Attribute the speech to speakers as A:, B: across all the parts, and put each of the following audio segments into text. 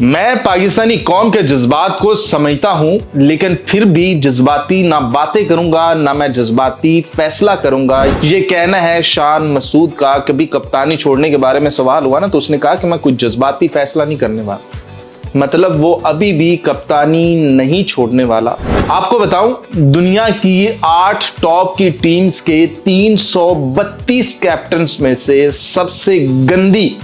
A: मैं पाकिस्तानी कौम के जज्बात को समझता हूं, लेकिन फिर भी जज्बाती ना बातें करूंगा ना मैं जज्बाती फैसला करूंगा। ये कहना है शान मसूद का। कभी कप्तानी छोड़ने के बारे में सवाल हुआ ना, तो उसने कहा कि मैं कुछ जज्बाती फैसला नहीं करने वाला। मतलब वो अभी भी कप्तानी नहीं छोड़ने वाला। आपको बताऊं, दुनिया की 8 टॉप की टीम्स के 332 कैप्टन्स में से सबसे गंदी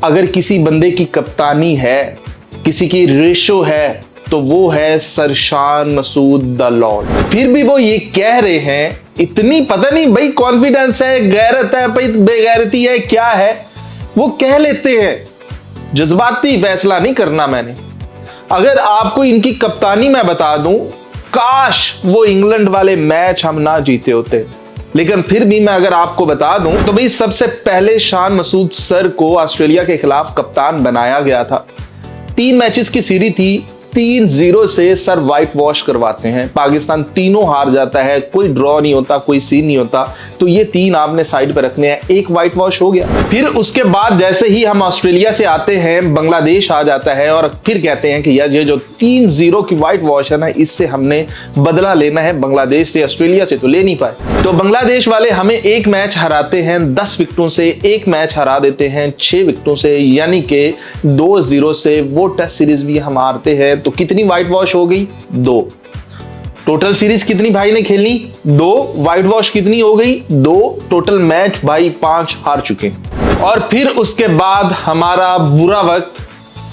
A: अगर किसी बंदे की कप्तानी है, किसी की रेशो है, तो वो है sir Shan Masood the Lord. फिर भी वो ये कह रहे हैं, इतनी पता नहीं भाई कॉन्फिडेंस है, गैरत है, भाई बेगैरती है, क्या है, वो कह लेते हैं। जज्बाती फैसला नहीं करना मैंने। अगर आपको इनकी कप्तानी मैं बता दूं, काश वो इंग्लैंड वाले मैच हम ना जीते होते। लेकिन फिर भी मैं अगर आपको बता दूं तो भाई सबसे पहले शान मसूद सर को ऑस्ट्रेलिया के खिलाफ कप्तान बनाया गया था। 3 मैचेस की सीरीज थी, 3-0 से सर व्हाइट वॉश करवाते हैं। पाकिस्तान तीनों हार जाता है, कोई ड्रॉ नहीं होता, कोई सीन नहीं होता। तो ये 3 आपने साइड पर रखने हैं, एक व्हाइट वॉश हो गया। फिर उसके बाद जैसे ही हम ऑस्ट्रेलिया से आते हैं, बांग्लादेश आ जाता है और फिर कहते हैं कि यार ये जो 3-0 की व्हाइट वॉश है ना, इससे हमने बदला लेना है बांग्लादेश से। ऑस्ट्रेलिया से तो ले नहीं पाए। तो बांग्लादेश वाले हमें एक मैच हराते हैं 10 विकेटों से, एक मैच हरा देते हैं 6 विकेटों से, यानी कि 2-0 से वो टेस्ट सीरीज भी हम हारते हैं। तो कितनी व्हाइट वॉश हो गई? 2। टोटल सीरीज कितनी भाई ने खेलनी? 2। व्हाइट वॉश कितनी हो गई? 2। टोटल मैच भाई 5 हार चुके। और फिर उसके बाद हमारा बुरा वक्त,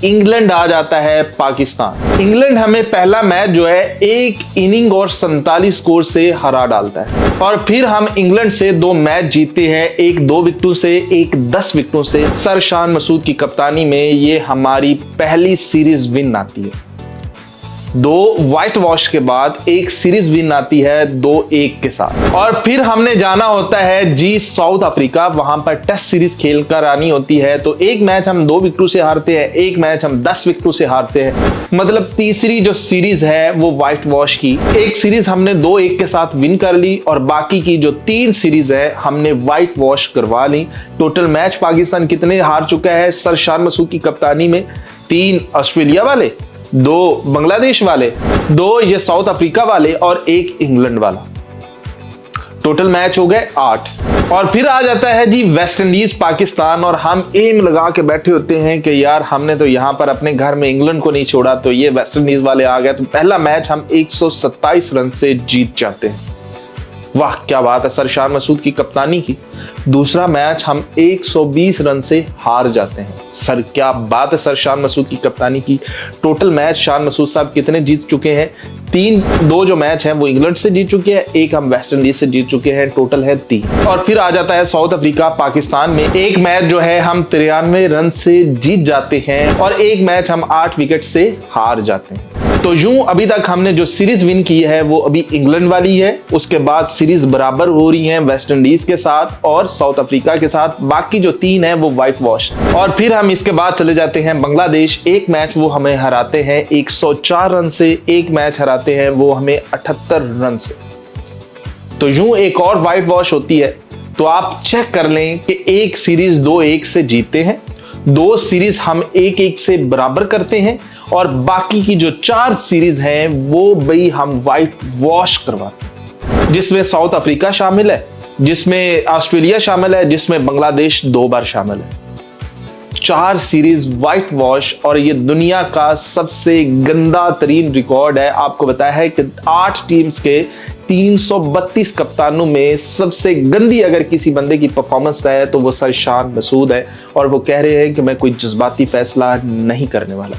A: इंग्लैंड आ जाता है पाकिस्तान। इंग्लैंड हमें पहला मैच जो है 1 इनिंग और 47 स्कोर से हरा डालता है। और फिर हम इंग्लैंड से 2 मैच जीतते हैं, एक 2 विकेटों से, एक 10 विकेटों से। सर शान मसूद की कप्तानी में ये हमारी पहली सीरीज विन आती है। 2 व्हाइट वॉश के बाद एक सीरीज विन आती है 2-1 के साथ। और फिर हमने जाना होता है जी साउथ अफ्रीका, वहां पर टेस्ट सीरीज खेलकर आनी होती है। तो एक मैच हम 2 विकेटों से हारते हैं, एक मैच हम 10 विकेटों से हारते हैं। मतलब तीसरी जो सीरीज है वो व्हाइट वॉश की। एक सीरीज हमने 2-1 के साथ विन कर ली और बाकी की जो 3 सीरीज है हमने व्हाइट वॉश करवा ली। टोटल मैच पाकिस्तान कितने हार चुका है सर शान मसूद की कप्तानी में? 3 ऑस्ट्रेलिया वाले, 2 बांग्लादेश वाले, 2 ये साउथ अफ्रीका वाले और 1 इंग्लैंड वाला। टोटल मैच हो गए 8। और फिर आ जाता है जी वेस्ट इंडीज पाकिस्तान, और हम एम लगा के बैठे होते हैं कि यार हमने तो यहां पर अपने घर में इंग्लैंड को नहीं छोड़ा, तो ये वेस्ट इंडीज वाले आ गए। तो पहला मैच हम 127 रन से जीत जाते हैं। वाह क्या बात है सर शान मसूद की कप्तानी की। दूसरा मैच हम 120 रन से हार जाते हैं। सर क्या बात है सर शान मसूद की कप्तानी की। टोटल मैच शान मसूद साहब कितने जीत चुके हैं? 2 जो मैच हैं वो इंग्लैंड से जीत चुके हैं, एक हम वेस्ट इंडीज से जीत चुके हैं। टोटल है 3। और फिर आ जाता है साउथ अफ्रीका पाकिस्तान में। एक मैच जो है हम 93 रन से जीत जाते हैं और एक मैच हम 8 विकेट से हार जाते हैं। तो यूं अभी तक हमने जो सीरीज विन की है वो अभी इंग्लैंड वाली है। उसके बाद सीरीज बराबर हो रही है वेस्ट इंडीज के साथ और साउथ अफ्रीका के साथ। बाकी जो 3 है वो व्हाइट वॉश। और फिर हम इसके बाद चले जाते हैं बांग्लादेश। एक मैच वो हमें हराते हैं 104 रन से, एक मैच हराते हैं वो हमें 78 रन से। तो यूं एक और व्हाइट वॉश होती है। तो आप चेक कर लें कि एक सीरीज 2-1 से जीतते हैं, 2 सीरीज हम 1-1 से बराबर करते हैं और बाकी की जो 4 सीरीज हैं वो भाई हम व्हाइट वॉश करवाते हैं, जिसमें साउथ अफ्रीका शामिल है, जिसमें ऑस्ट्रेलिया शामिल है, जिसमें बांग्लादेश 2 बार शामिल है। 4 सीरीज व्हाइट वॉश, और ये दुनिया का सबसे गंदा तरीन रिकॉर्ड है। आपको बताया है कि 8 टीम्स के 332 कप्तानों में सबसे गंदी अगर किसी बंदे की परफॉर्मेंस है तो वो सर शान मसूद है। और वो कह रहे हैं कि मैं कोई जज्बाती फैसला नहीं करने वाला।